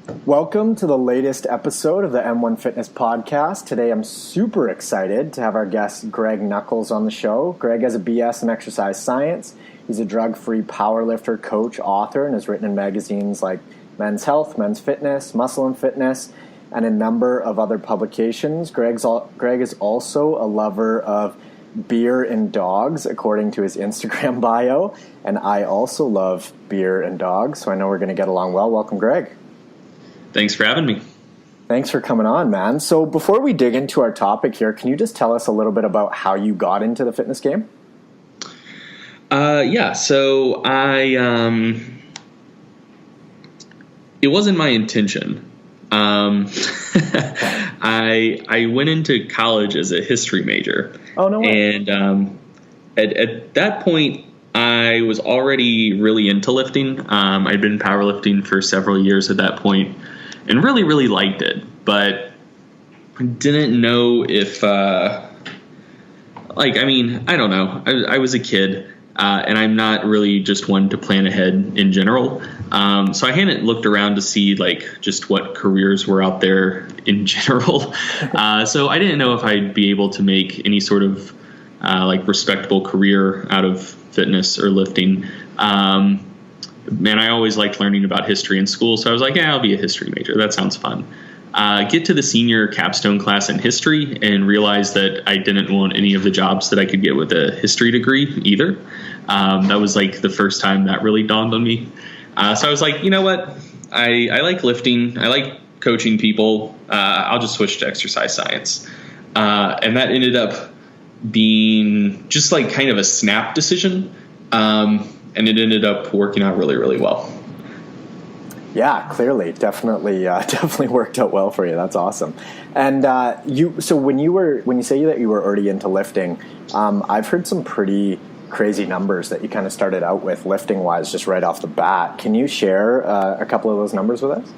Welcome to the latest episode of the M1 Fitness Podcast. Today I'm super excited to have our guest Greg Nuckols on the show. Greg has a BS in exercise science. He's a drug-free powerlifter, coach, author, and has written in magazines like Men's Health, Men's Fitness, Muscle and Fitness, and a number of other publications. Greg is also a lover of beer and dogs, according to his Instagram bio. And I also love beer and dogs, so I know we're going to get along well. Welcome, Greg. Thanks for having me. Thanks for coming on, man. So before we dig into our topic here, can you just tell us a little bit about how you got into the fitness game? So it wasn't my intention. I went into college as a history major. Oh, no way. And at that point, I was already really into lifting. I'd been powerlifting for several years at that point and really, really liked it. But didn't know if, I don't know. I was a kid. And I'm not really just one to plan ahead in general. So I hadn't looked around to see just what careers were out there in general. So I didn't know if I'd be able to make any sort of respectable career out of fitness or lifting. Man, I always liked learning about history in school. So I was like, yeah, I'll be a history major. That sounds fun. Get to the senior capstone class in history and realize that I didn't want any of the jobs that I could get with a history degree either. That was the first time that really dawned on me. So I was like, you know what? I like lifting. I like coaching people. I'll just switch to exercise science. And that ended up being just kind of a snap decision. And it ended up working out really, really well. Yeah, clearly, definitely worked out well for you. That's awesome. And so when you say that you were already into lifting, I've heard some pretty crazy numbers that you kind of started out with lifting wise, just right off the bat. Can you share a couple of those numbers with us?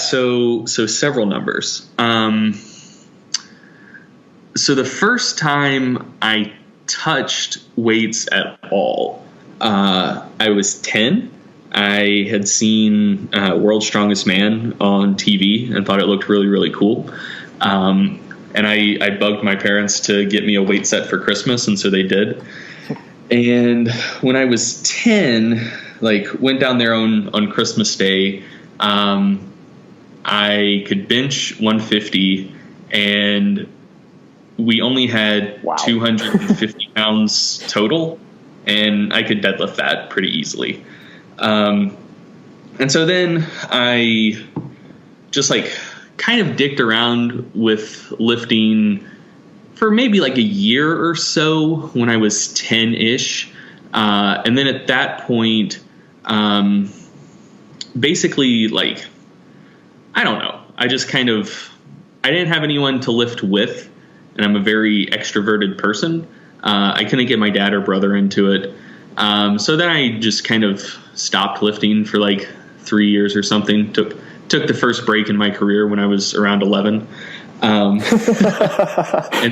So several numbers. So the first time I touched weights at all, I was 10. I had seen World's Strongest Man on TV and thought it looked really, really cool. And I bugged my parents to get me a weight set for Christmas, and so they did. And when I was 10, went down there on Christmas Day, I could bench 150, and we only had 250 pounds total, and I could deadlift that pretty easily. And so then I just kind of dicked around with lifting for maybe a year or so when I was 10-ish. And then at that point, basically I don't know. I just I didn't have anyone to lift with, and I'm a very extroverted person. I couldn't get my dad or brother into it. So then I just kind of stopped lifting for 3 years or something. Took the first break in my career when I was around 11. And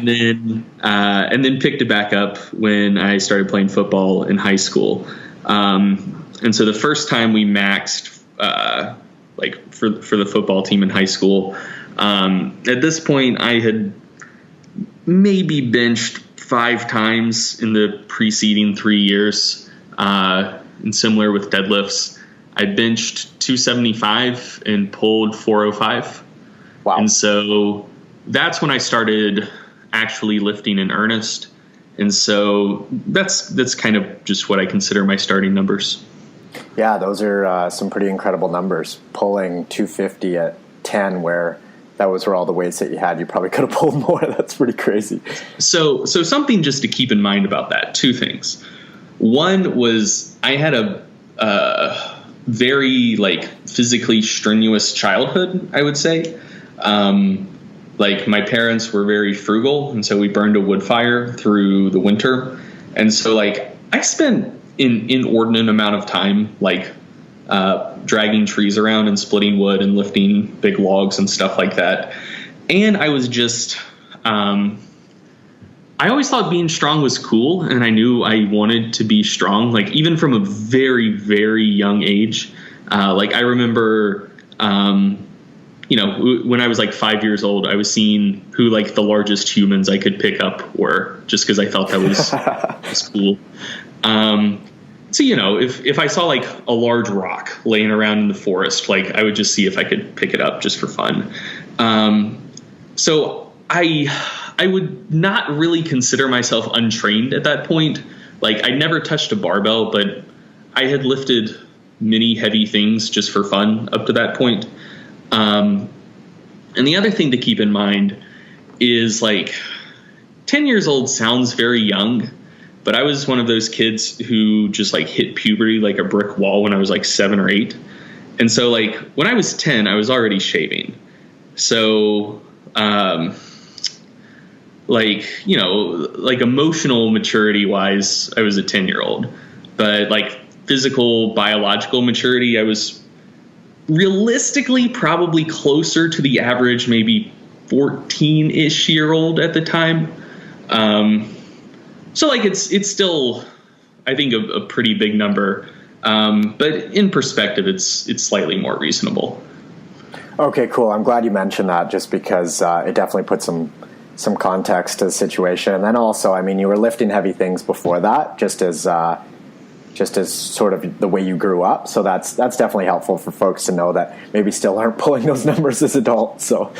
then picked it back up when I started playing football in high school. And so the first time we maxed, for the football team in high school, at this point I had maybe benched 5 times in the preceding 3 years. And similar with deadlifts, I benched 275 and pulled 405. Wow. And so that's when I started actually lifting in earnest. And so that's kind of just what I consider my starting numbers. Yeah, those are some pretty incredible numbers. Pulling 250 at 10, where that was for all the weights that you had. You probably could have pulled more. That's pretty crazy. So something just to keep in mind about that, 2 things. One was I had a very physically strenuous childhood, I would say. My parents were very frugal, and so we burned a wood fire through the winter. And so I spent an inordinate amount of time dragging trees around and splitting wood and lifting big logs and stuff like that. And I was just I always thought being strong was cool, and I knew I wanted to be strong. Even from a very, very young age, Like I remember, when I was like 5 years old, I was seeing who like the largest humans I could pick up were, just because I thought that was cool. So, if I saw like a large rock laying around in the forest, like I would just see if I could pick it up just for fun. So I would not really consider myself untrained at that point. Like I never touched a barbell, but I had lifted many heavy things just for fun up to that point. And the other thing to keep in mind is like 10 years old sounds very young, but I was one of those kids who just like hit puberty like a brick wall when I was like 7 or 8. And so like when I was 10, I was already shaving. So, like emotional maturity wise, I was a 10-year-old, but like physical, biological maturity, I was realistically probably closer to the average, maybe 14-ish year old at the time. So like it's still, I think, a pretty big number. But in perspective, it's slightly more reasonable. Okay, cool. I'm glad you mentioned that, just because it definitely puts some context to the situation. And then also, I mean, you were lifting heavy things before that, just as sort of the way you grew up. So that's definitely helpful for folks to know that maybe still aren't pulling those numbers as adults. So.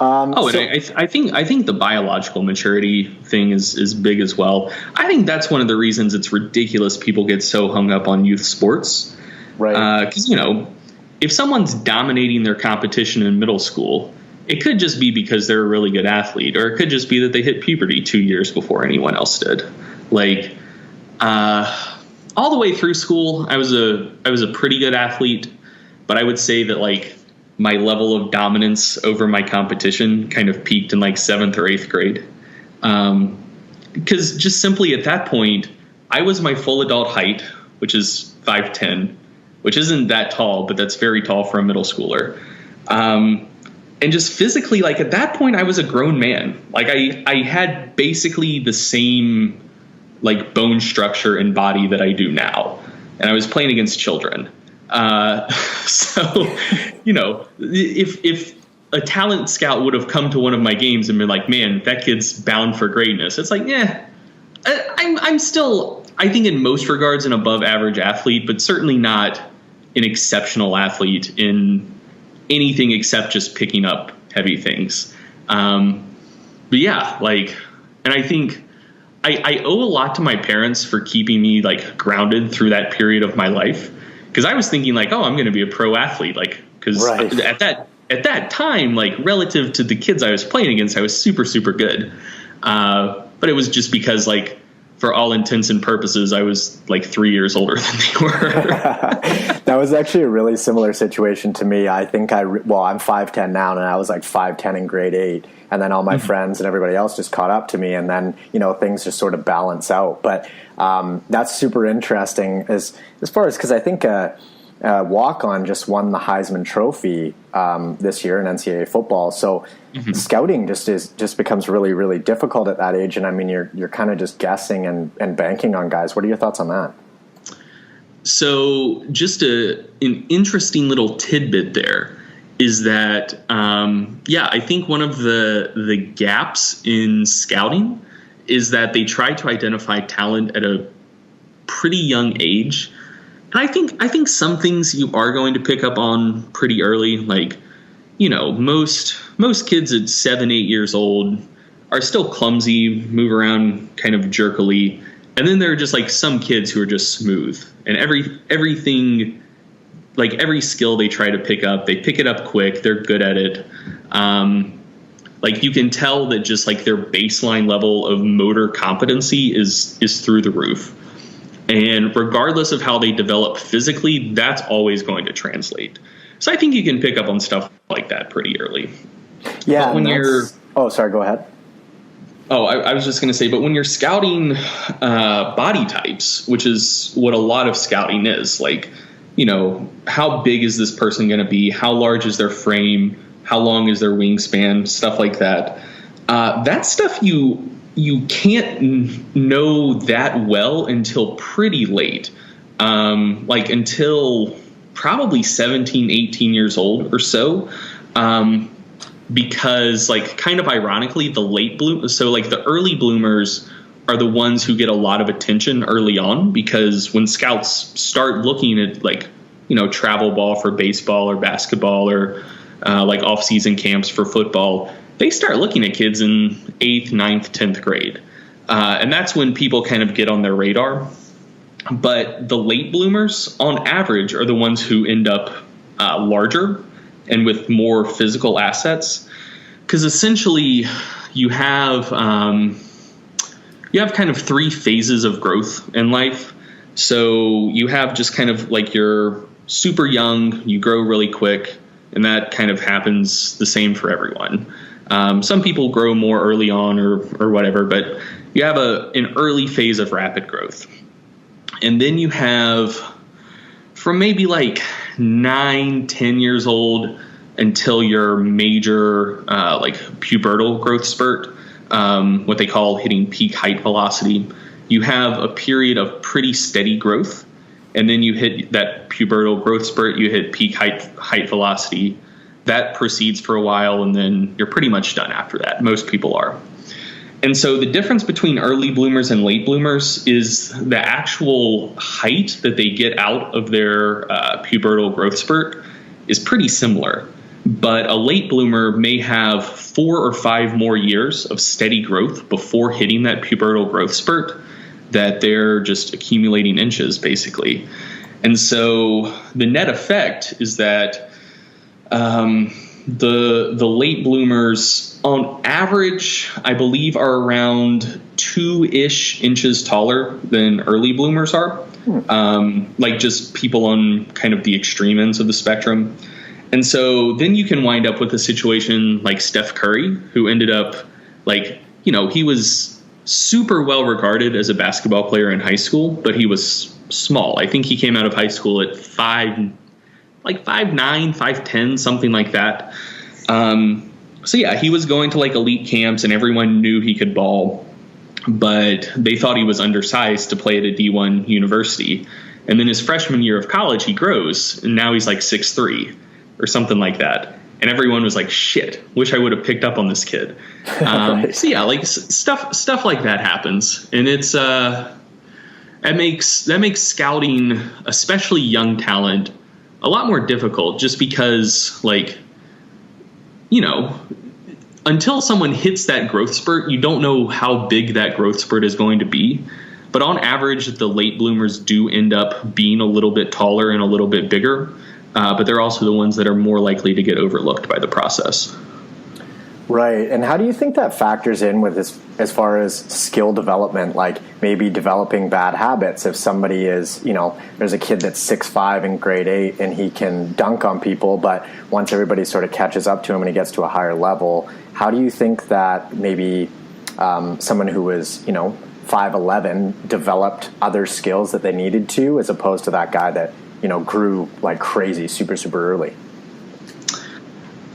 I think the biological maturity thing is big as well. I think that's one of the reasons it's ridiculous people get so hung up on youth sports. Right. Because, if someone's dominating their competition in middle school, it could just be because they're a really good athlete, or it could just be that they hit puberty 2 years before anyone else did. Like, all the way through school, I was a pretty good athlete, but I would say that like my level of dominance over my competition kind of peaked in like 7th or 8th grade. Because just simply at that point, I was my full adult height, which is 5'10", which isn't that tall, but that's very tall for a middle schooler. And just physically, like at that point, I was a grown man. Like I had basically the same like bone structure and body that I do now. And I was playing against children. So, if a talent scout would have come to one of my games and been like, man, that kid's bound for greatness, it's like, yeah, I'm still, I think in most regards, an above average athlete, but certainly not an exceptional athlete in anything except just picking up heavy things. But yeah, like, and I think I owe a lot to my parents for keeping me like grounded through that period of my life. Because I was thinking like, oh, I'm going to be a pro athlete, like, because right. at that time, like relative to the kids I was playing against, I was super, super good. But it was just because like, for all intents and purposes, I was like 3 years older than they were. That was actually a really similar situation to me. I think I'm 5'10" now, and I was like 5'10" in grade 8. And then all my friends and everybody else just caught up to me, and then, things just sort of balance out. But that's super interesting as far as, because I think walk-on just won the Heisman Trophy this year in NCAA football. So scouting just becomes really, really difficult at that age. And I mean, you're kind of just guessing and banking on guys. What are your thoughts on that? So just an interesting little tidbit there is that, I think one of the gaps in scouting is that they try to identify talent at a pretty young age. And I think some things you are going to pick up on pretty early. Like, most kids at 7, 8 years old are still clumsy, move around kind of jerkily. And then there are just like some kids who are just smooth, and everything, like every skill they try to pick up, they pick it up quick. They're good at it. Like you can tell that just like their baseline level of motor competency is through the roof. And regardless of how they develop physically, that's always going to translate. So I think you can pick up on stuff like that pretty early. Yeah. But when oh, sorry, go ahead. Oh, I was just going to say, but when you're scouting body types, which is what a lot of scouting is, like, how big is this person going to be? How large is their frame? How long is their wingspan? Stuff like that. That stuff you can't know that well until pretty late. like until probably 17, 18 years old or so. Because like kind of ironically, the late bloom, so like the early bloomers are the ones who get a lot of attention early on, because when scouts start looking at like, travel ball for baseball or basketball or like off-season camps for football, they start looking at kids in 8th, 9th, 10th grade. And that's when people kind of get on their radar. But the late bloomers, on average, are the ones who end up larger and with more physical assets. Because essentially you have kind of 3 phases of growth in life. So you have just kind of like you're super young, you grow really quick, and that kind of happens the same for everyone. Some people grow more early on or whatever, but you have an early phase of rapid growth. And then you have from maybe like 9, 10 years old until your major like pubertal growth spurt, what they call hitting peak height velocity. You have a period of pretty steady growth, and then you hit that pubertal growth spurt, you hit peak height velocity. That proceeds for a while, and then you're pretty much done after that. Most people are. And so the difference between early bloomers and late bloomers is the actual height that they get out of their pubertal growth spurt is pretty similar. But a late bloomer may have 4 or 5 more years of steady growth before hitting that pubertal growth spurt, that they're just accumulating inches, basically. And so the net effect is that the late bloomers, on average, I believe, are around 2-ish inches taller than early bloomers are, like just people on kind of the extreme ends of the spectrum. And so then you can wind up with a situation like Steph Curry, who ended up like, he was super well regarded as a basketball player in high school, but he was small. I think he came out of high school at 5'9", 5'10", something like that. So yeah, he was going to like elite camps and everyone knew he could ball, but they thought he was undersized to play at a D1 university. And then his freshman year of college, he grows, and now he's like 6'3" or something like that. And everyone was like, shit, wish I would have picked up on this kid. Right. So yeah, like stuff like that happens. And it's, that makes scouting, especially young talent, a lot more difficult, just because like, until someone hits that growth spurt, you don't know how big that growth spurt is going to be. But on average, the late bloomers do end up being a little bit taller and a little bit bigger. But they're also the ones that are more likely to get overlooked by the process. Right. And how do you think that factors in with this, as far as skill development, like maybe developing bad habits? If somebody is, there's a kid that's 6'5" in grade 8 and he can dunk on people, but once everybody sort of catches up to him and he gets to a higher level, how do you think that maybe someone who was, 5'11" developed other skills that they needed to, as opposed to that guy that, grew like crazy super, super early?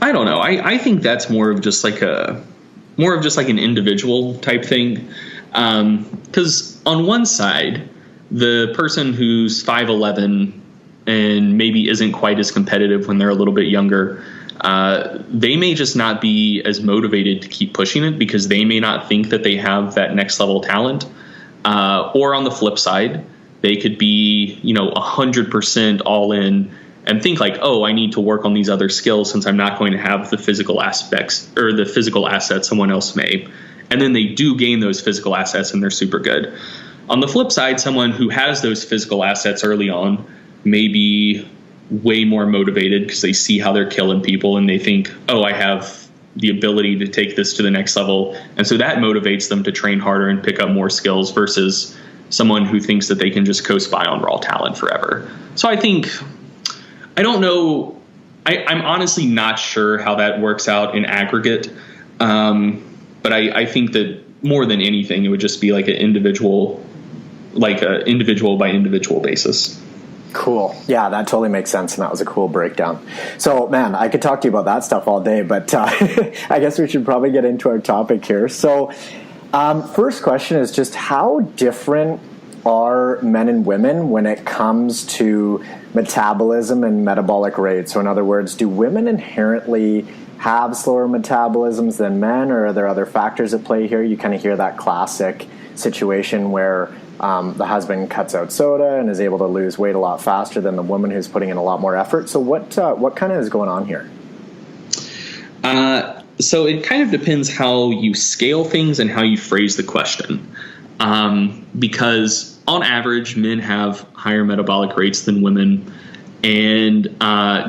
I don't know. I think that's more of just like an individual type thing. Because on one side, the person who's 5'11" and maybe isn't quite as competitive when they're a little bit younger, they may just not be as motivated to keep pushing it because they may not think that they have that next level talent. Or on the flip side, they could be, 100% all in and think like, oh, I need to work on these other skills since I'm not going to have the physical aspects or the physical assets someone else may. And then they do gain those physical assets and they're super good. On the flip side, someone who has those physical assets early on may be way more motivated because they see how they're killing people and they think, oh, I have the ability to take this to the next level. And so that motivates them to train harder and pick up more skills versus someone who thinks that they can just coast by on raw talent forever. So I don't know. I'm honestly not sure how that works out in aggregate. But I think that more than anything, it would just be like an individual by individual basis. Cool. Yeah, that totally makes sense. And that was a cool breakdown. So, man, I could talk to you about that stuff all day, but I guess we should probably get into our topic here. So, first question is just how different are men and women when it comes to metabolism and metabolic rate? So in other words, do women inherently have slower metabolisms than men, or are there other factors at play here? You kind of hear that classic situation where the husband cuts out soda and is able to lose weight a lot faster than the woman who's putting in a lot more effort. So what kind of is going on here? So it kind of depends how you scale things and how you phrase the question. Because on average, men have higher metabolic rates than women, and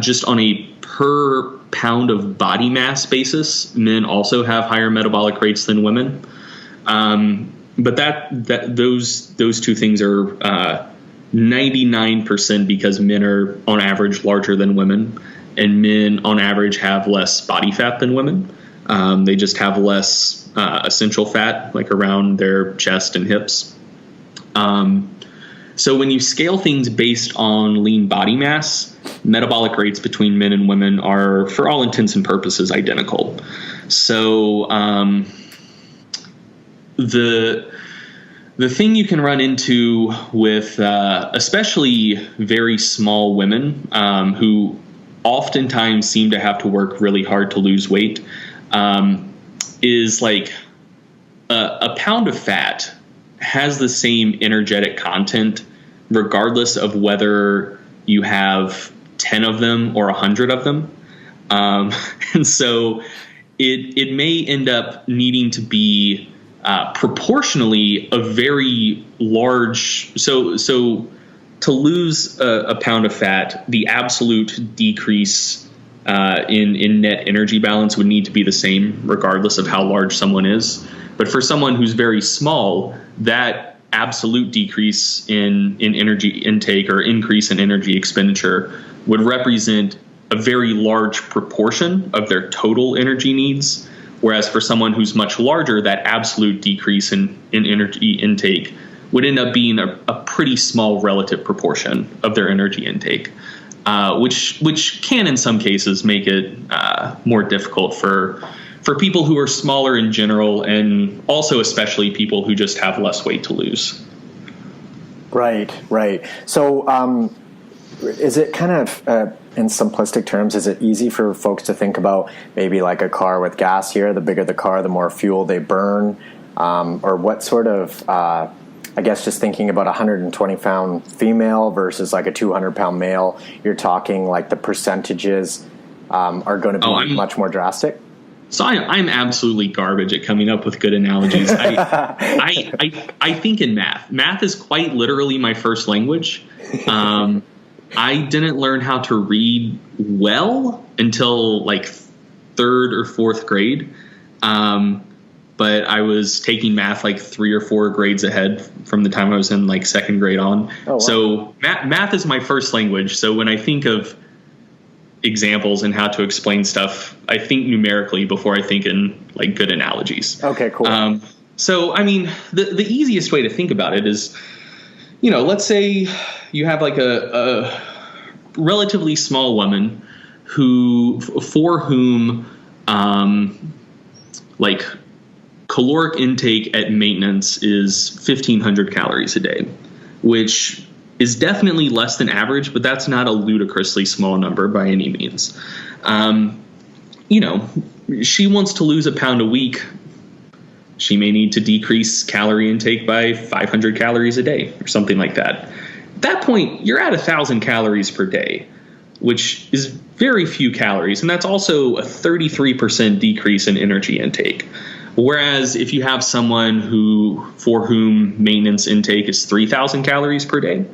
just on a per pound of body mass basis, men also have higher metabolic rates than women. But those two things are 99% because men are on average larger than women, and men on average have less body fat than women. They just have less essential fat, like around their chest and hips. So when you scale things based on lean body mass, metabolic rates between men and women are, for all intents and purposes, identical. So the thing you can run into with especially very small women who oftentimes seem to have to work really hard to lose weight is like a pound of fat has the same energetic content regardless of whether you have 10 of them or 100 of them. And so it may end up needing to be proportionally a very large. So to lose a pound of fat, the absolute decrease in net energy balance would need to be the same regardless of how large someone is. But for someone who's very small, that absolute decrease in energy intake or increase in energy expenditure would represent a very large proportion of their total energy needs. Whereas for someone who's much larger, that absolute decrease in energy intake would end up being a pretty small relative proportion of their energy intake, which can in some cases make it more difficult for people who are smaller in general, and also especially people who just have less weight to lose. Right. So is it kind of, in simplistic terms, is it easy for folks to think about maybe like a car with gas here? The bigger the car, the more fuel they burn? Or what sort of, I guess just thinking about a 120-pound female versus like a 200-pound male, you're talking like the percentages are going to be much more drastic? So I'm absolutely garbage at coming up with good analogies. I think in math. Math is quite literally my first language. I didn't learn how to read well until like third or fourth grade. But I was taking math like 3 or 4 grades ahead from the time I was in like second grade on. Oh, wow. So math is my first language. So when I think of examples and how to explain stuff, I think numerically before I think in like good analogies. Okay, cool. So, I mean, the easiest way to think about it is, let's say you have like a relatively small woman for whom like caloric intake at maintenance is 1,500 calories a day, which is definitely less than average, but that's not a ludicrously small number by any means. She wants to lose a pound a week. She may need to decrease calorie intake by 500 calories a day or something like that. At that point, you're at 1,000 calories per day, which is very few calories. And that's also a 33% decrease in energy intake. Whereas if you have someone for whom maintenance intake is 3,000 calories per day,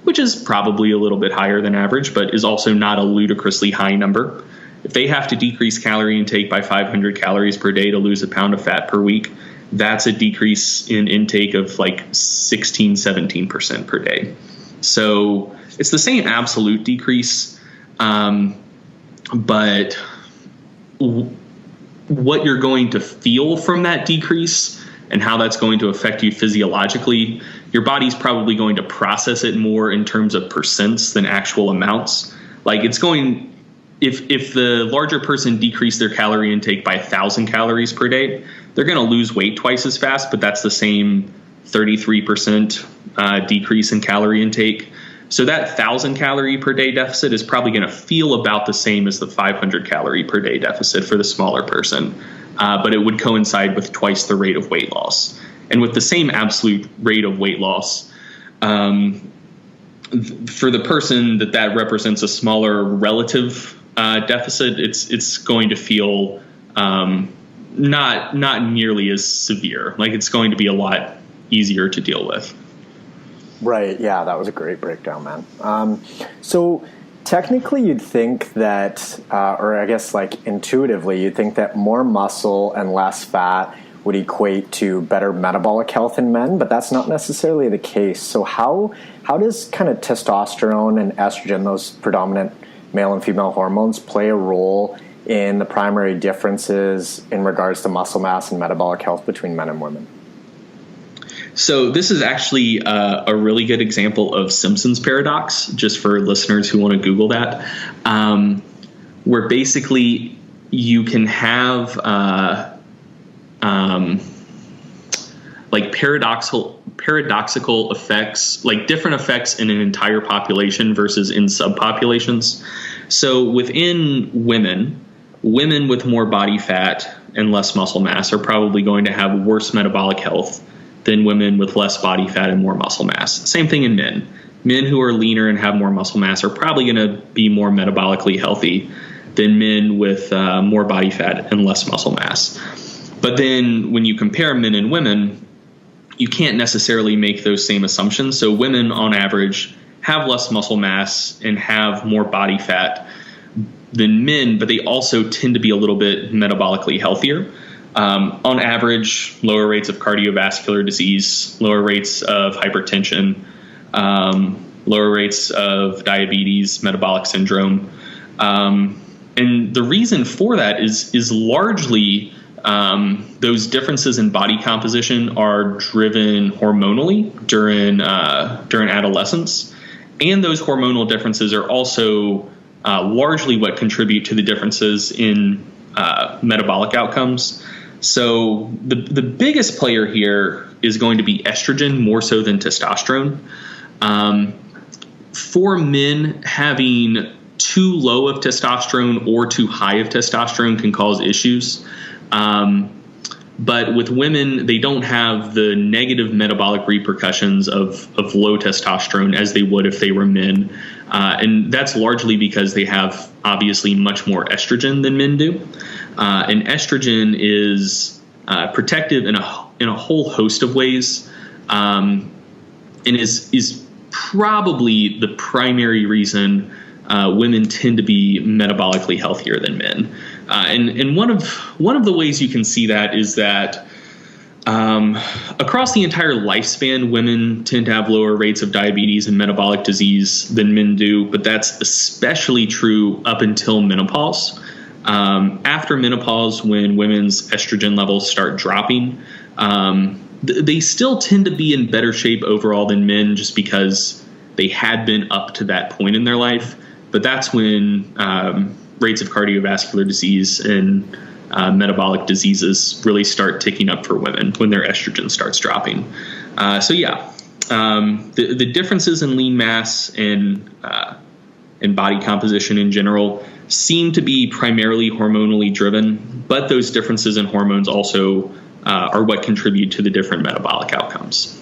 which is probably a little bit higher than average, but is also not a ludicrously high number. If they have to decrease calorie intake by 500 calories per day to lose a pound of fat per week, that's a decrease in intake of like 16, 17% per day. So it's the same absolute decrease, but what you're going to feel from that decrease and how that's going to affect you physiologically, your body's probably going to process it more in terms of percents than actual amounts. Like it's going, if the larger person decreased their calorie intake by 1,000 calories per day, they're going to lose weight twice as fast, but that's the same 33% decrease in calorie intake. So that 1,000 calorie per day deficit is probably going to feel about the same as the 500 calorie per day deficit for the smaller person, but it would coincide with twice the rate of weight loss. And with the same absolute rate of weight loss, for the person that represents a smaller relative deficit, it's going to feel not nearly as severe. Like, it's going to be a lot easier to deal with. Right. Yeah, that was a great breakdown, man. So technically you'd think that, or I guess like intuitively, you'd think that more muscle and less fat would equate to better metabolic health in men, but that's not necessarily the case. So how does kind of testosterone and estrogen, those predominant male and female hormones, play a role in the primary differences in regards to muscle mass and metabolic health between men and women? So this is actually a really good example of Simpson's paradox, just for listeners who want to Google that, where basically you can have like paradoxical effects, like different effects in an entire population versus in subpopulations. So within women with more body fat and less muscle mass are probably going to have worse metabolic health than women with less body fat and more muscle mass. Same thing in men. Men who are leaner and have more muscle mass are probably going to be more metabolically healthy than men with more body fat and less muscle mass. But then when you compare men and women, you can't necessarily make those same assumptions. So women on average have less muscle mass and have more body fat than men, but they also tend to be a little bit metabolically healthier. On average, lower rates of cardiovascular disease, lower rates of hypertension, lower rates of diabetes, metabolic syndrome. And the reason for that is largely those differences in body composition are driven hormonally during adolescence. And those hormonal differences are also largely what contribute to the differences in metabolic outcomes. So the biggest player here is going to be estrogen more so than testosterone. For men, having too low of testosterone or too high of testosterone can cause issues. But with women, they don't have the negative metabolic repercussions of low testosterone as they would if they were men. And that's largely because they have obviously much more estrogen than men do. And estrogen is protective in a whole host of ways, and is probably the primary reason women tend to be metabolically healthier than men. And one of the ways you can see that is that across the entire lifespan, women tend to have lower rates of diabetes and metabolic disease than men do, but that's especially true up until menopause. After menopause, when women's estrogen levels start dropping, they still tend to be in better shape overall than men just because they had been up to that point in their life. But that's when rates of cardiovascular disease and metabolic diseases really start ticking up for women when their estrogen starts dropping. The differences in lean mass and body composition in general seem to be primarily hormonally driven, but those differences in hormones also are what contribute to the different metabolic outcomes.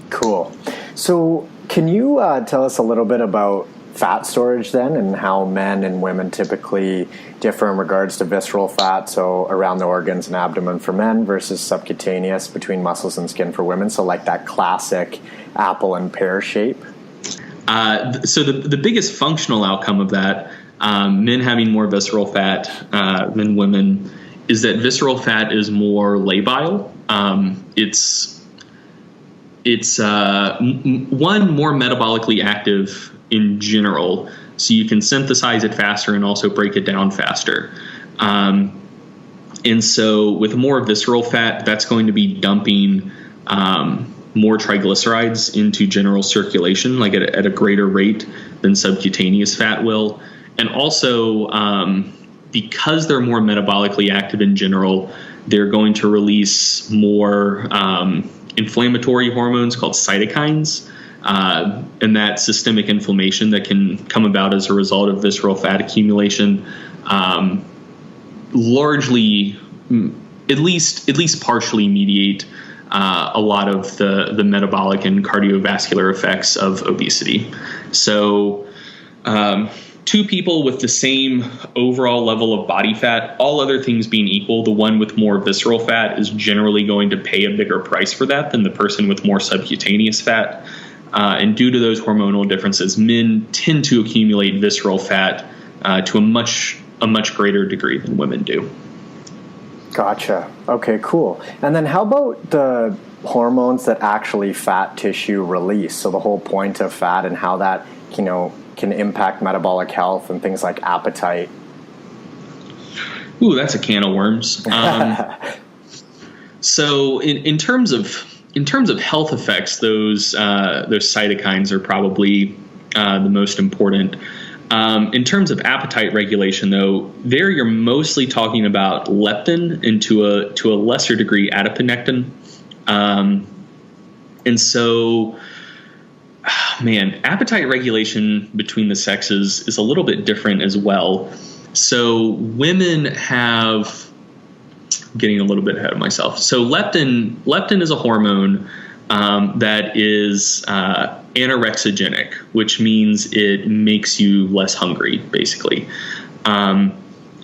Cool. So can you tell us a little bit about fat storage then, and how men and women typically differ in regards to visceral fat, so around the organs and abdomen for men versus subcutaneous between muscles and skin for women, so like that classic apple and pear shape? So the biggest functional outcome of that, men having more visceral fat than women, is that visceral fat is more labile. It's one, more metabolically active in general, so you can synthesize it faster and also break it down faster. And so with more visceral fat, that's going to be dumping more triglycerides into general circulation, like at a greater rate than subcutaneous fat will. And also, because they're more metabolically active in general, they're going to release more inflammatory hormones called cytokines, and that systemic inflammation that can come about as a result of visceral fat accumulation, largely, at least partially mediate a lot of the metabolic and cardiovascular effects of obesity. So, two people with the same overall level of body fat, all other things being equal, the one with more visceral fat is generally going to pay a bigger price for that than the person with more subcutaneous fat. And due to those hormonal differences, men tend to accumulate visceral fat to a much greater degree than women do. Gotcha. Okay, cool. And then how about the hormones that actually fat tissue release? So the whole point of fat and how that, can impact metabolic health and things like appetite. Ooh, that's a can of worms. So in terms of health effects, those cytokines are probably the most important. In terms of appetite regulation, though, there you're mostly talking about leptin and to a lesser degree adiponectin. And so, appetite regulation between the sexes is a little bit different as well. So women have, getting a little bit ahead of myself. So leptin is a hormone that is anorexigenic, which means it makes you less hungry, basically.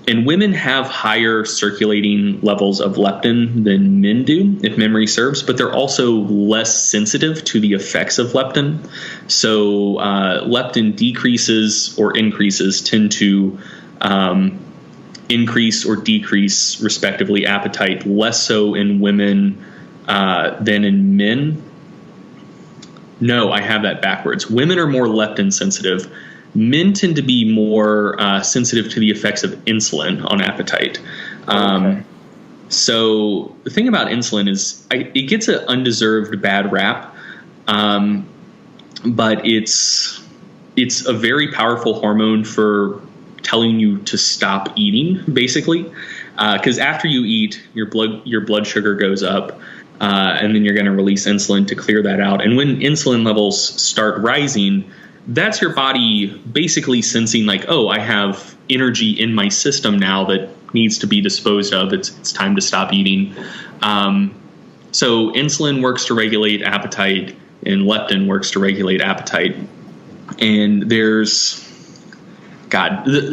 And women have higher circulating levels of leptin than men do, if memory serves, but they're also less sensitive to the effects of leptin. So leptin decreases or increases tend to increase or decrease, respectively, appetite, less so in women than in men. No, I have that backwards. Women are more leptin sensitive. Men tend to be more sensitive to the effects of insulin on appetite. Okay. So the thing about insulin is it gets an undeserved bad rap, but it's a very powerful hormone for telling you to stop eating, basically, because after you eat, your blood sugar goes up, and then you're going to release insulin to clear that out. And when insulin levels start rising, that's your body basically sensing like, oh, I have energy in my system now that needs to be disposed of. It's time to stop eating. So insulin works to regulate appetite, and leptin works to regulate appetite. And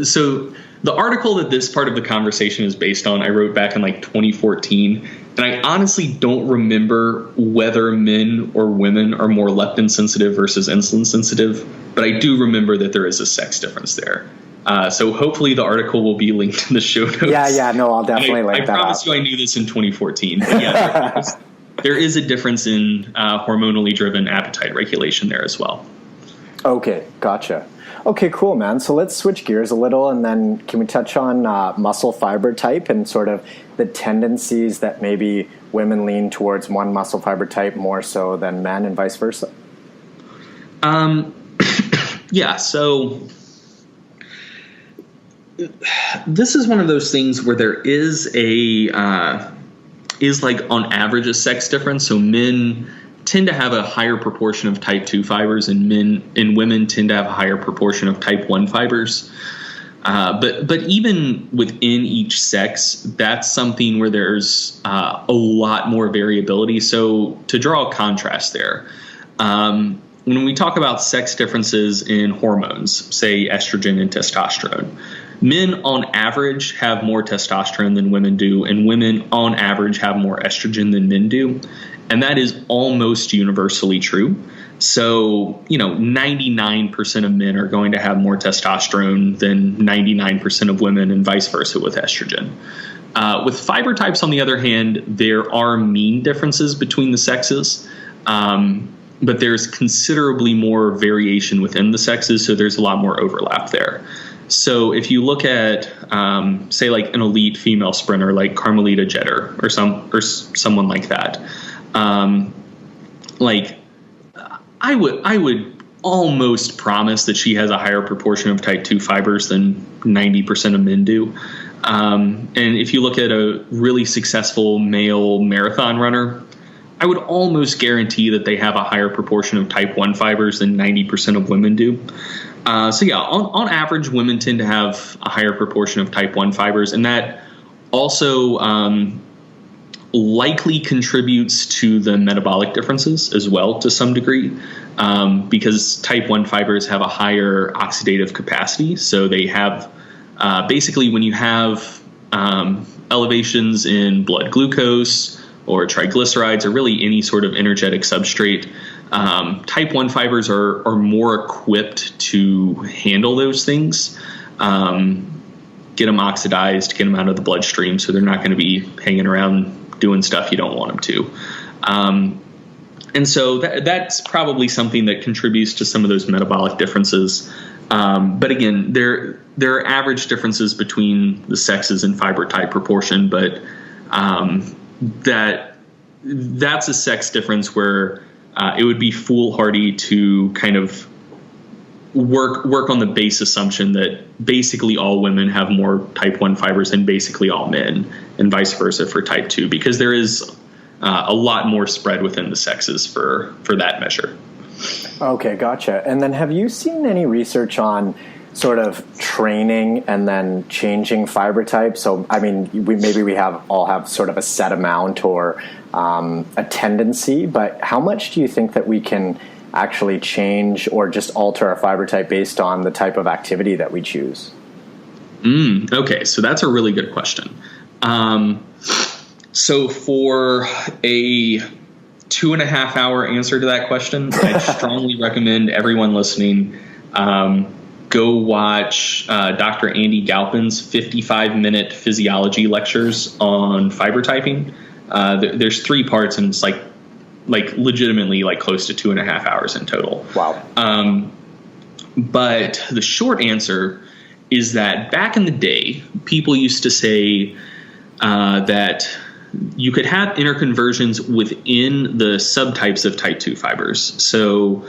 so the article that this part of the conversation is based on, I wrote back in 2014, and I honestly don't remember whether men or women are more leptin sensitive versus insulin sensitive, but I do remember that there is a sex difference there. So hopefully the article will be linked in the show notes. Yeah, no, I'll definitely link that up. I promise you I knew this in 2014, but yeah, there is a difference in hormonally driven appetite regulation there as well. Okay, gotcha. Okay, cool, man. So let's switch gears a little, and then can we touch on muscle fiber type and sort of the tendencies that maybe women lean towards one muscle fiber type more so than men and vice versa? Yeah, so this is one of those things where there is on average a sex difference. So men tend to have a higher proportion of type 2 fibers, and women tend to have a higher proportion of type 1 fibers. But even within each sex, that's something where there's a lot more variability. So to draw a contrast there, when we talk about sex differences in hormones, say estrogen and testosterone, men on average have more testosterone than women do, and women on average have more estrogen than men do. And that is almost universally true. So, 99% of men are going to have more testosterone than 99% of women, and vice versa with estrogen. With fiber types, on the other hand, there are mean differences between the sexes, but there's considerably more variation within the sexes, so there's a lot more overlap there. So if you look at, say, like an elite female sprinter like Carmelita Jeter or someone like that, I would almost promise that she has a higher proportion of type 2 fibers than 90% of men do. And if you look at a really successful male marathon runner, I would almost guarantee that they have a higher proportion of type 1 fibers than 90% of women do. On average, women tend to have a higher proportion of type 1 fibers, and that also likely contributes to the metabolic differences as well to some degree, because type 1 fibers have a higher oxidative capacity. So they have basically when you have elevations in blood glucose or triglycerides or really any sort of energetic substrate, type 1 fibers are more equipped to handle those things, get them oxidized, get them out of the bloodstream, so they're not going to be hanging around doing stuff you don't want them to. And so that's probably something that contributes to some of those metabolic differences. But again, there are average differences between the sexes in fiber type proportion, but that's a sex difference where it would be foolhardy to kind of work on the base assumption that basically all women have more type 1 fibers than basically all men, and vice versa for type 2, because there is a lot more spread within the sexes for that measure. Okay, gotcha. And then have you seen any research on sort of training and then changing fiber type? So, I mean, we all have sort of a set amount or a tendency, but how much do you think that we can actually change or just alter our fiber type based on the type of activity that we choose? Okay, so that's a really good question. So for a 2.5 hour answer to that question, I strongly recommend everyone listening go watch Dr. Andy Galpin's 55-minute physiology lectures on fiber typing. There's 3 parts, and it's like legitimately like close to 2.5 hours in total. Wow. But the short answer is that back in the day, people used to say that you could have interconversions within the subtypes of type 2 fibers. So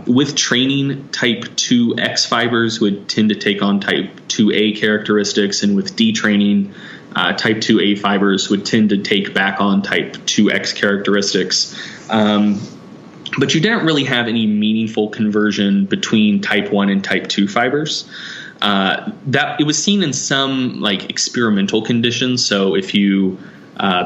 with training, type 2X fibers would tend to take on type 2A characteristics, and with detraining, type 2A fibers would tend to take back on type 2X characteristics. But you didn't really have any meaningful conversion between type 1 and type 2 fibers. That it was seen in some like experimental conditions. So if you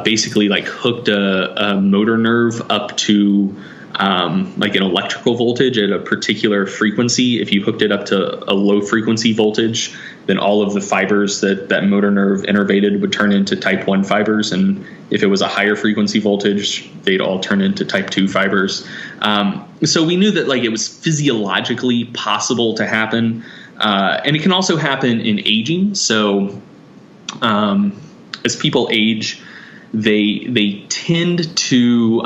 basically like hooked a motor nerve up to like an electrical voltage at a particular frequency, if you hooked it up to a low frequency voltage, then all of the fibers that motor nerve innervated would turn into type 1 fibers. And if it was a higher frequency voltage, they'd all turn into type 2 fibers. So we knew that like it was physiologically possible to happen. And it can also happen in aging. So as people age, they tend to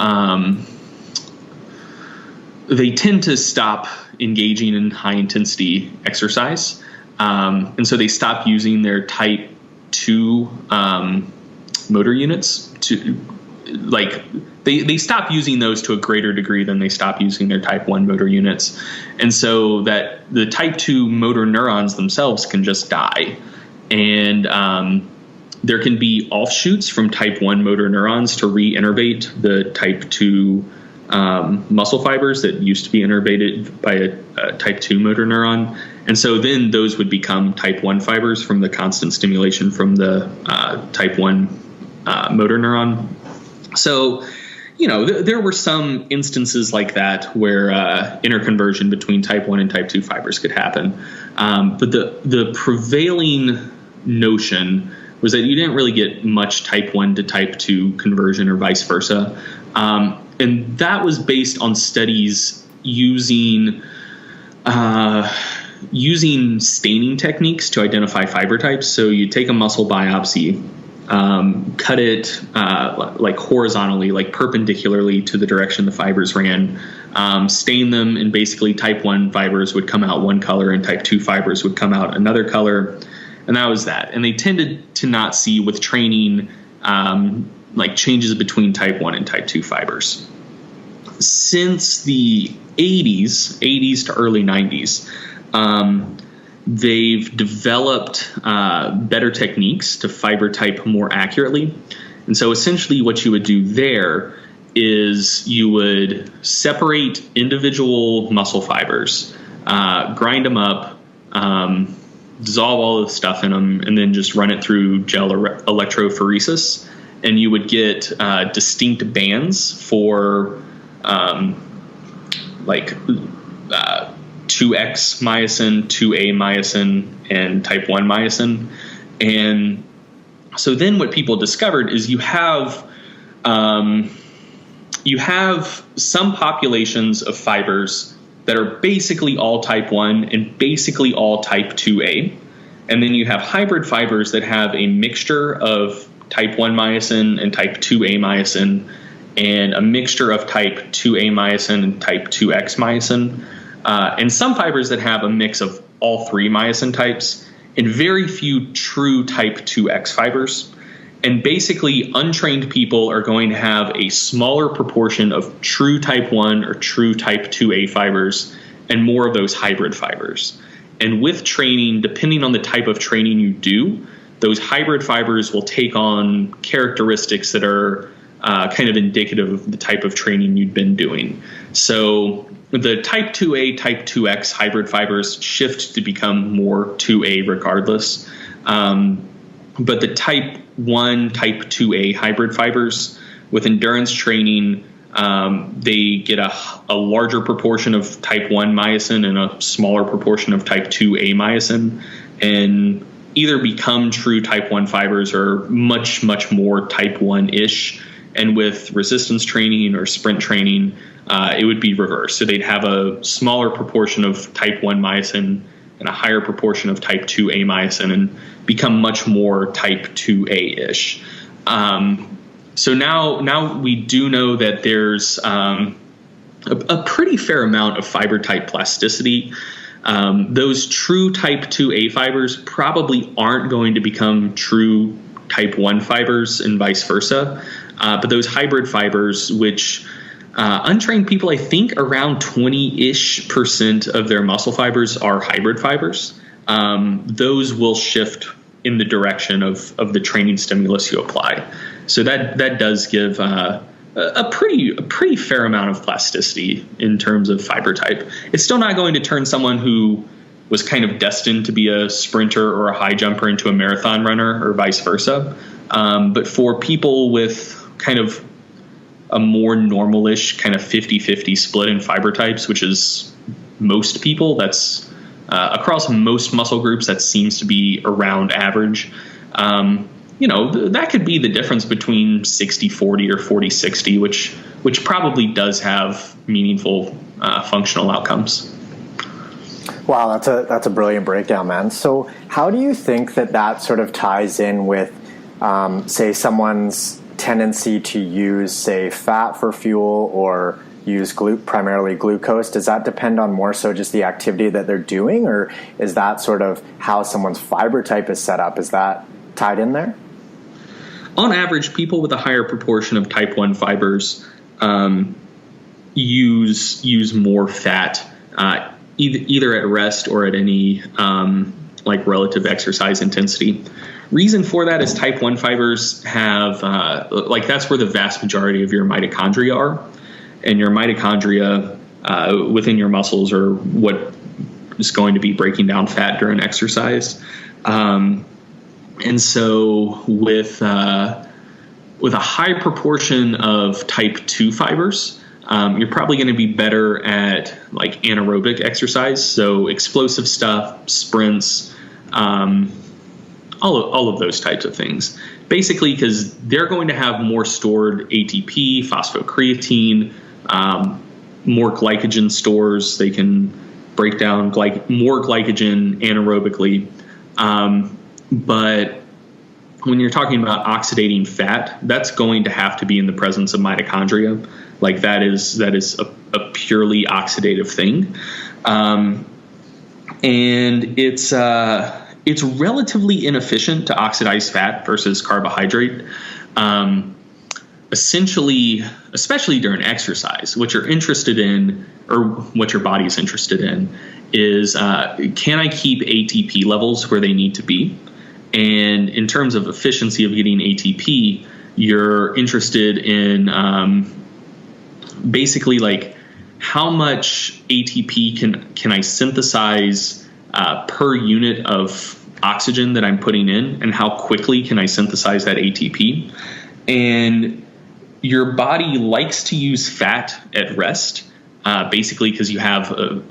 stop engaging in high intensity exercise. And so they stop using their type 2 motor units to like they stop using those to a greater degree than they stop using their type 1 motor units. And so that the type 2 motor neurons themselves can just die. And there can be offshoots from type 1 motor neurons to re-innervate the type 2 muscle fibers that used to be innervated by a type 2 motor neuron. And so then those would become type 1 fibers from the constant stimulation from the type 1 motor neuron. So, you know, there were some instances like that where interconversion between type 1 and type 2 fibers could happen. But the prevailing notion was that you didn't really get much type 1 to type 2 conversion or vice versa. And that was based on studies using staining techniques to identify fiber types. So you take a muscle biopsy, cut it like horizontally, like perpendicularly to the direction the fibers ran, stain them, and basically type 1 fibers would come out one color and type 2 fibers would come out another color. And that was that. And they tended to not see with training like changes between type 1 and type 2 fibers. Since the 80s to early 90s, they've developed better techniques to fiber type more accurately. And so essentially what you would do there is you would separate individual muscle fibers, grind them up, dissolve all the stuff in them, and then just run it through gel electrophoresis. And you would get distinct bands for 2X myosin, 2A myosin, and type 1 myosin. And so then what people discovered is you have some populations of fibers that are basically all type 1 and basically all type 2A. And then you have hybrid fibers that have a mixture of type 1 myosin and type 2A myosin, and a mixture of type 2A myosin and type 2X myosin. And some fibers that have a mix of all three myosin types, and very few true type 2X fibers. And basically, untrained people are going to have a smaller proportion of true type 1 or true type 2A fibers and more of those hybrid fibers. And with training, depending on the type of training you do, those hybrid fibers will take on characteristics that are kind of indicative of the type of training you'd been doing. So the type 2A, type 2X hybrid fibers shift to become more 2A regardless. But the type 1, type 2A hybrid fibers with endurance training, they get a larger proportion of type 1 myosin and a smaller proportion of type 2A myosin, and either become true type 1 fibers or much, much more type 1-ish. And with resistance training or sprint training, it would be reversed. So they'd have a smaller proportion of type 1 myosin and a higher proportion of type 2A myosin and become much more type 2A-ish. So now we do know that there's a pretty fair amount of fiber type plasticity. Those true type 2A fibers probably aren't going to become true type 1 fibers and vice versa. But those hybrid fibers, which untrained people, I think around 20-ish% of their muscle fibers are hybrid fibers. Those will shift in the direction of the training stimulus you apply. So that does give a pretty fair amount of plasticity in terms of fiber type. It's still not going to turn someone who was kind of destined to be a sprinter or a high jumper into a marathon runner or vice versa. But for people with kind of a more normal-ish kind of 50-50 split in fiber types, which is most people, that's across most muscle groups, that seems to be around average. That could be the difference between 60-40 or 40-60, which probably does have meaningful functional outcomes. Wow, that's a brilliant breakdown, man. So how do you think that sort of ties in with, say, someone's tendency to use, say, fat for fuel or use primarily glucose? Does that depend on more so just the activity that they're doing, or is that sort of how someone's fiber type is set up? Is that tied in there? On average, people with a higher proportion of type 1 fibers use more fat, either at rest or at any relative exercise intensity. Reason for that is type 1 fibers have, that's where the vast majority of your mitochondria are. And your mitochondria within your muscles are what is going to be breaking down fat during exercise. And so with a high proportion of type 2 fibers, you're probably going to be better at anaerobic exercise. So explosive stuff, sprints, all of those types of things, basically because they're going to have more stored ATP, phosphocreatine, more glycogen stores. They can break down more glycogen anaerobically. But when you're talking about oxidating fat, that's going to have to be in the presence of mitochondria. That is a purely oxidative thing. And it's relatively inefficient to oxidize fat versus carbohydrate. Essentially, especially during exercise, what you're interested in, or what your body's interested in, is can I keep ATP levels where they need to be? And in terms of efficiency of getting ATP, you're interested in basically like how much ATP can I synthesize per unit of oxygen that I'm putting in, and how quickly can I synthesize that ATP. And your body likes to use fat at rest, basically because you have,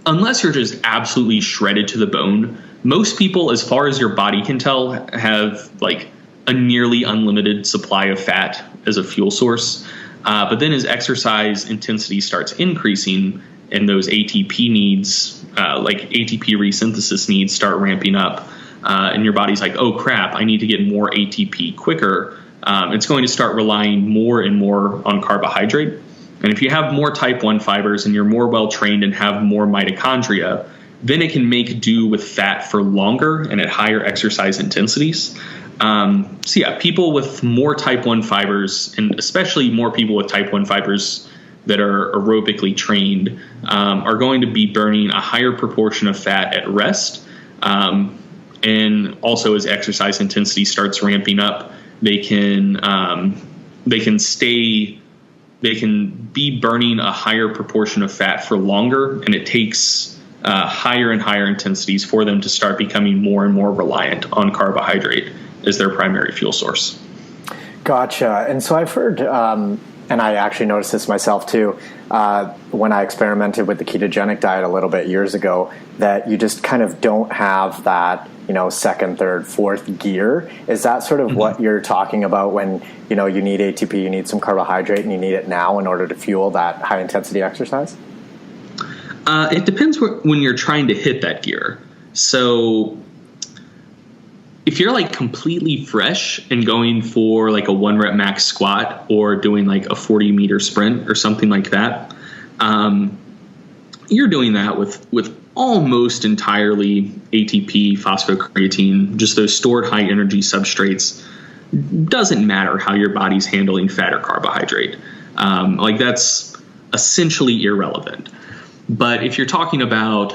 unless you're just absolutely shredded to the bone, most people, as far as your body can tell, have like a nearly unlimited supply of fat as a fuel source. But then as exercise intensity starts increasing and those ATP needs, like ATP resynthesis needs, start ramping up, and your body's like, oh crap, I need to get more ATP quicker, it's going to start relying more and more on carbohydrate. And if you have more type 1 fibers and you're more well trained and have more mitochondria, then it can make do with fat for longer and at higher exercise intensities. So yeah, people with more type 1 fibers, and especially more people with type 1 fibers that are aerobically trained, are going to be burning a higher proportion of fat at rest. And also as exercise intensity starts ramping up, they can be burning a higher proportion of fat for longer, and it takes higher and higher intensities for them to start becoming more and more reliant on carbohydrate as their primary fuel source. Gotcha. And so I've heard, and I actually noticed this myself too, when I experimented with the ketogenic diet a little bit years ago, that you just kind of don't have that, second, third, fourth gear. Is that sort of what you're talking about when, you need ATP, you need some carbohydrate, and you need it now in order to fuel that high intensity exercise? It depends when you're trying to hit that gear. So if you're like completely fresh and going for like a 1 rep max squat or doing like a 40 meter sprint or something like that, you're doing that with almost entirely ATP, phosphocreatine, just those stored high energy substrates. Doesn't matter how your body's handling fat or carbohydrate. Like that's essentially irrelevant. But if you're talking about,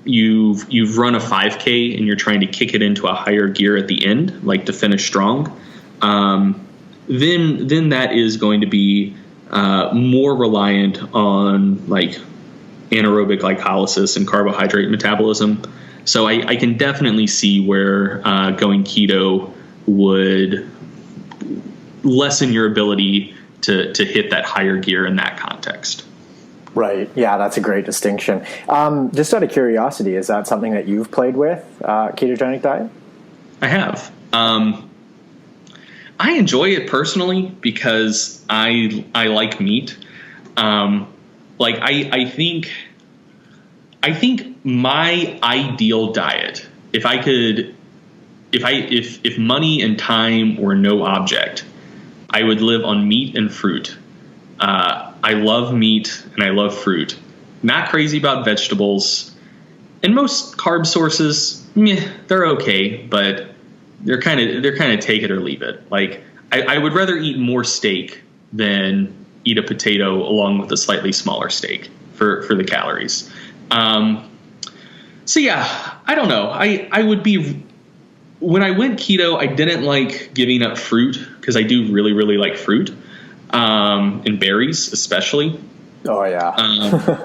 you've run a 5K and you're trying to kick it into a higher gear at the end, like to finish strong, then that is going to be more reliant on like anaerobic glycolysis and carbohydrate metabolism. So I can definitely see where going keto would lessen your ability to hit that higher gear in that context. Right. Yeah, that's a great distinction. Just out of curiosity, is that something that you've played with, ketogenic diet? I have. I enjoy it personally because I like meat. I think my ideal diet, if money and time were no object, I would live on meat and fruit. I love meat and I love fruit. Not crazy about vegetables. And most carb sources, they're okay, but they're kind of take it or leave it. Like I would rather eat more steak than eat a potato along with a slightly smaller steak for the calories. So yeah, I don't know. I would be, when I went keto, I didn't like giving up fruit because I do really, really like fruit. And berries especially. Oh yeah.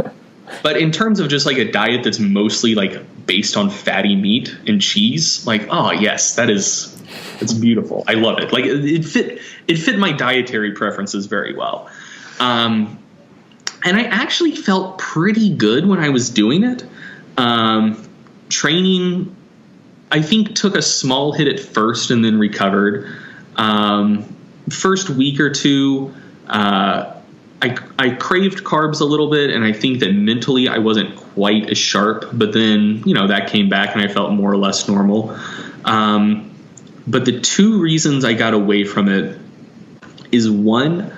But in terms of just like a diet that's mostly like based on fatty meat and cheese, like, oh yes, it's beautiful. I love it. Like it fit my dietary preferences very well. And I actually felt pretty good when I was doing it. Training, I think, took a small hit at first and then recovered. First week or two, I craved carbs a little bit, and I think that mentally I wasn't quite as sharp, but then, that came back and I felt more or less normal. But the two reasons I got away from it is one,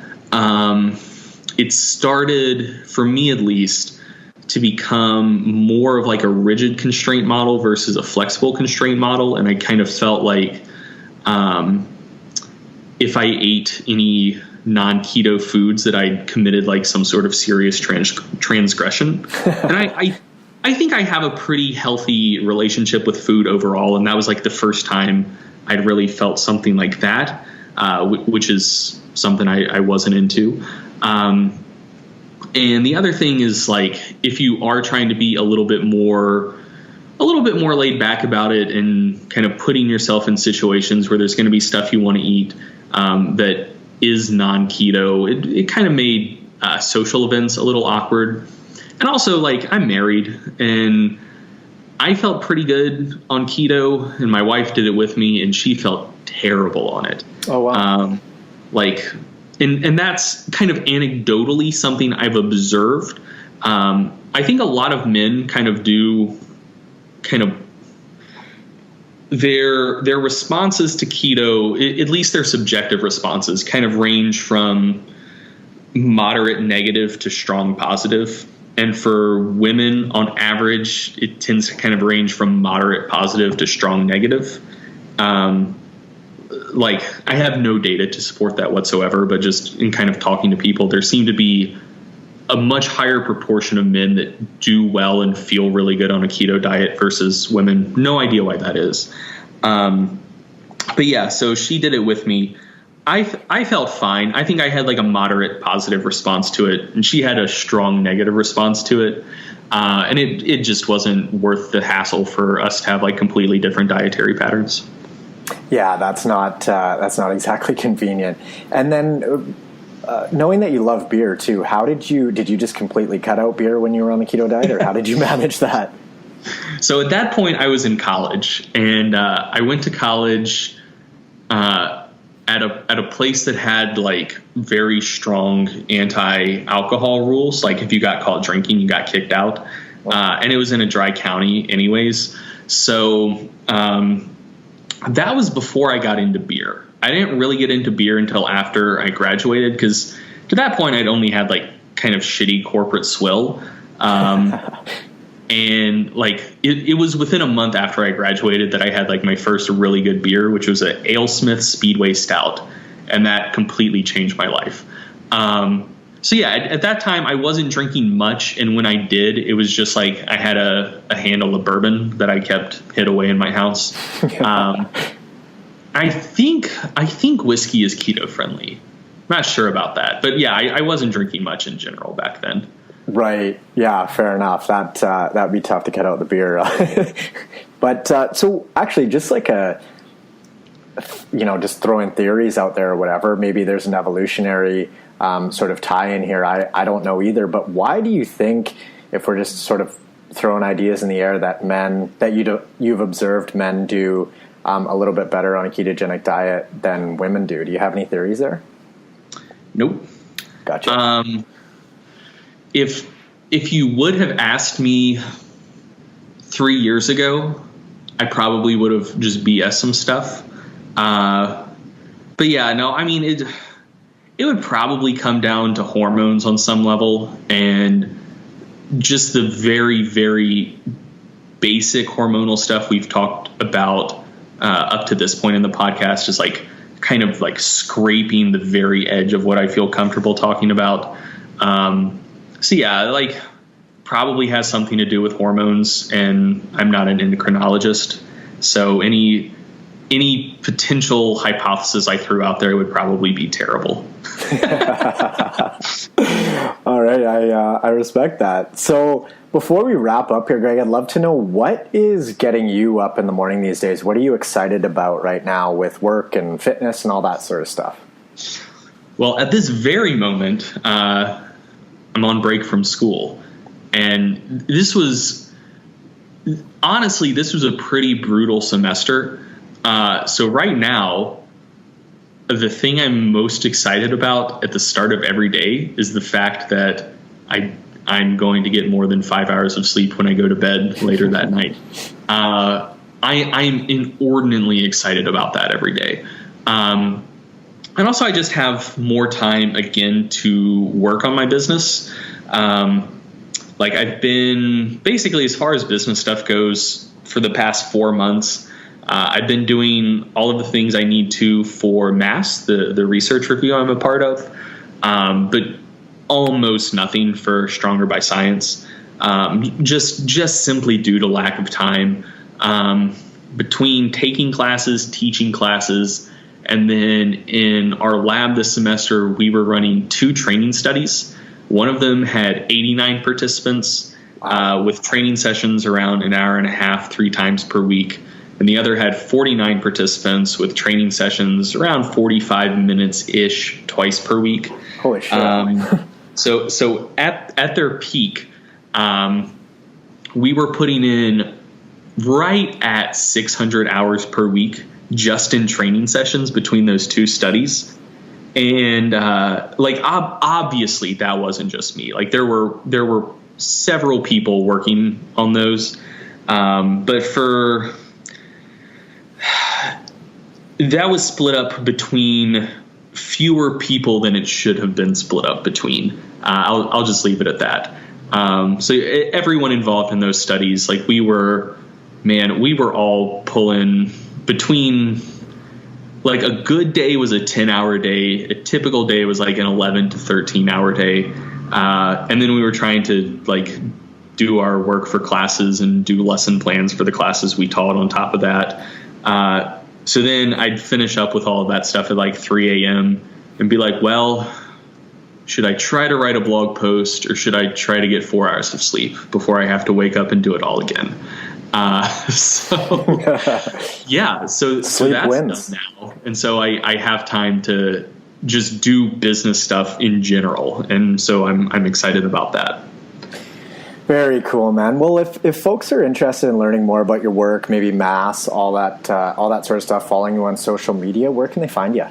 it started, for me at least, to become more of like a rigid constraint model versus a flexible constraint model. And I kind of felt like, if I ate any non-keto foods, that I'd committed like some sort of serious transgression. And I think I have a pretty healthy relationship with food overall. And that was like the first time I'd really felt something like that. which is something I wasn't into. And the other thing is, like, if you are trying to be a little bit more laid back about it and kind of putting yourself in situations where there's going to be stuff you want to eat that is non-keto, it kind of made social events a little awkward. And also, like, I'm married and I felt pretty good on keto, and my wife did it with me and she felt terrible on it. Oh, wow. And that's kind of anecdotally something I've observed. I think a lot of men kind of do their responses to keto, at least their subjective responses, kind of range from moderate negative to strong positive. And for women, on average, it tends to kind of range from moderate positive to strong negative. Like, I have no data to support that whatsoever, but just in kind of talking to people, there seem to be a much higher proportion of men that do well and feel really good on a keto diet versus women. No idea why that is. But yeah, so she did it with me. I felt fine. I think I had like a moderate positive response to it, and she had a strong negative response to it. And it just wasn't worth the hassle for us to have like completely different dietary patterns. Yeah, that's not exactly convenient. And then knowing that you love beer too, did you just completely cut out beer when you were on the keto diet, or how did you manage that? So at that point I was in college, and I went to college at a place that had like very strong anti-alcohol rules. Like, if you got caught drinking, you got kicked out. And it was in a dry county anyways. So that was before I got into beer. I didn't really get into beer until after I graduated, because to that point I'd only had like kind of shitty corporate swill. And like it was within a month after I graduated that I had like my first really good beer, which was a AleSmith Speedway Stout. And that completely changed my life. So yeah, at that time I wasn't drinking much. And when I did, it was just like I had a handle of bourbon that I kept hid away in my house. I think whiskey is keto friendly. I'm not sure about that, but yeah, I wasn't drinking much in general back then. Right. Yeah, fair enough. That'd be tough to cut out the beer. But so actually, just like just throwing theories out there or whatever, maybe there's an evolutionary sort of tie in here. I don't know either, but why do you think, if we're just sort of throwing ideas in the air, that you've observed men do a little bit better on a ketogenic diet than women do? Do you have any theories there? Nope. Gotcha. If you would have asked me 3 years ago, I probably would have just BS some stuff. But yeah, no, I mean, it would probably come down to hormones on some level, and just the very, very basic hormonal stuff we've talked about up to this point in the podcast, just like kind of like scraping the very edge of what I feel comfortable talking about. So yeah, like probably has something to do with hormones, and I'm not an endocrinologist. So any potential hypothesis I threw out there would probably be terrible. All right. I respect that. So before we wrap up here, Greg, I'd love to know, what is getting you up in the morning these days? What are you excited about right now with work and fitness and all that sort of stuff? Well, at this very moment, I'm on break from school, and this was a pretty brutal semester. So right now, the thing I'm most excited about at the start of every day is the fact that I'm going to get more than 5 hours of sleep when I go to bed later that night. I'm inordinately excited about that every day. And also I just have more time again to work on my business. Like I've been basically, as far as business stuff goes, for the past 4 months, I've been doing all of the things I need to for MASS, the research review I'm a part of, but almost nothing for Stronger by Science, just simply due to lack of time between taking classes, teaching classes, And then in our lab this semester, we were running 2 training studies. One of them had 89 participants with training sessions around an hour and a half, 3 times per week. And the other had 49 participants with training sessions around 45 minutes-ish twice per week. Holy shit. So at their peak, we were putting in right at 600 hours per week just in training sessions between those 2 studies. And obviously that wasn't just me. Like there were several people working on those. But that was split up between fewer people than it should have been split up between. I'll just leave it at that. So everyone involved in those studies, like we were all pulling between, like a good day was a 10-hour day. A typical day was like an 11 to 13-hour day. And then we were trying to like do our work for classes and do lesson plans for the classes we taught on top of that. So then I'd finish up with all of that stuff at like 3 a.m. and be like, well, should I try to write a blog post or should I try to get 4 hours of sleep before I have to wake up and do it all again? So that's wins. done now. And so I have time to just do business stuff in general. And so I'm excited about that. Very cool, man. Well, if folks are interested in learning more about your work, maybe mass, all that sort of stuff, following you on social media, where can they find you?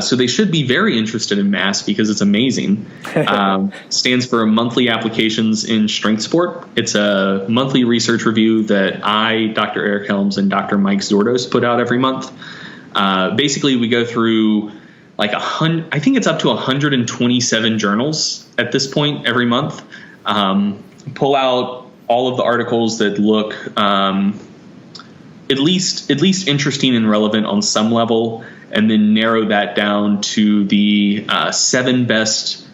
So they should be very interested in mass because it's amazing. Stands for Monthly Applications in Strength Sport. It's a monthly research review that I, Dr. Eric Helms, and Dr. Mike Zordos put out every month. Basically, we go through like I think it's up to 127 journals at this point every month. Pull out all of the articles that look at least interesting and relevant on some level, and then narrow that down to the 7 best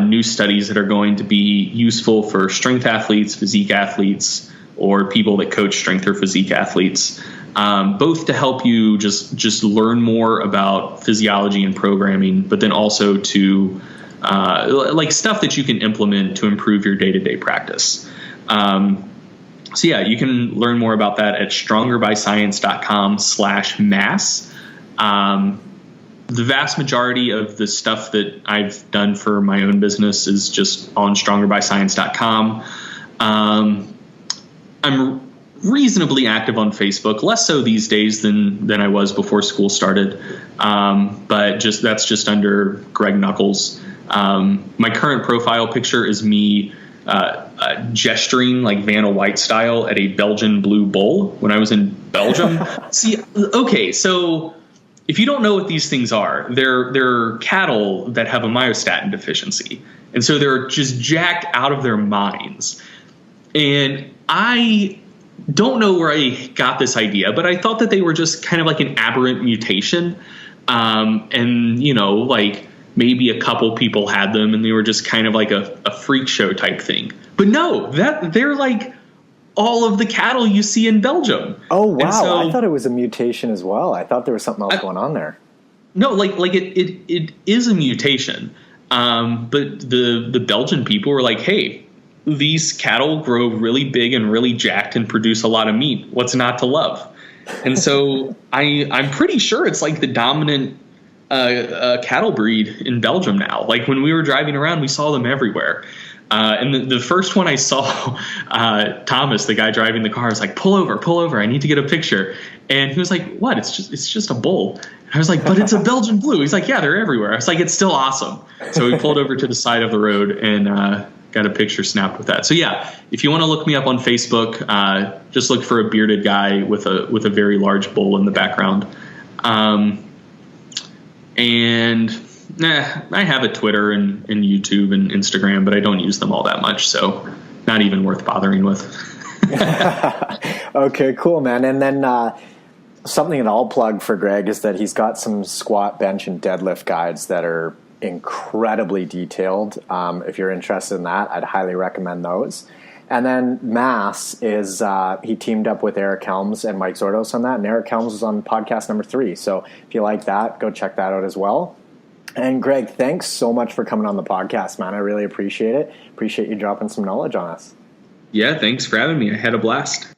new studies that are going to be useful for strength athletes, physique athletes, or people that coach strength or physique athletes, both to help you just learn more about physiology and programming, but then also to like stuff that you can implement to improve your day-to-day practice. So yeah, you can learn more about that at strongerbyscience.com/mass. The vast majority of the stuff that I've done for my own business is just on strongerbyscience.com. I'm reasonably active on Facebook, less so these days than I was before school started. But that's just under Greg Nuckols. My current profile picture is me gesturing like Vanna White style at a Belgian blue bull when I was in Belgium. So if you don't know what these things are, they're cattle that have a myostatin deficiency. And so they're just jacked out of their minds. And I don't know where I got this idea, but I thought that they were just kind of like an aberrant mutation. And, like maybe a couple people had them and they were just kind of like a freak show type thing. But no, they're like all of the cattle you see in Belgium. Oh, wow. So, I thought it was a mutation as well. I thought there was something else going on there. No, like it is a mutation. But the Belgian people were like, hey, these cattle grow really big and really jacked and produce a lot of meat. What's not to love? And so I'm pretty sure it's like the dominant cattle breed in Belgium now. Like when we were driving around, we saw them everywhere. And the first one I saw, Thomas, the guy driving the car, was like, pull over. I need to get a picture. And he was like, what? It's just a bull. And I was like, but it's a Belgian blue. He's like, yeah, they're everywhere. I was like, it's still awesome. So we pulled over to the side of the road and got a picture snapped with that. So yeah, if you want to look me up on Facebook, just look for a bearded guy with a very large bull in the background. And I have a Twitter and YouTube and Instagram, but I don't use them all that much. So not even worth bothering with. Okay, cool, man. And then something that I'll plug for Greg is that he's got some squat, bench, and deadlift guides that are incredibly detailed. If you're interested in that, I'd highly recommend those. And then Mass is, he teamed up with Eric Helms and Mike Zordos on that. And Eric Helms was on podcast number 3. So if you like that, go check that out as well. And Greg, thanks so much for coming on the podcast, man. I really appreciate it. Appreciate you dropping some knowledge on us. Yeah, thanks for having me. I had a blast.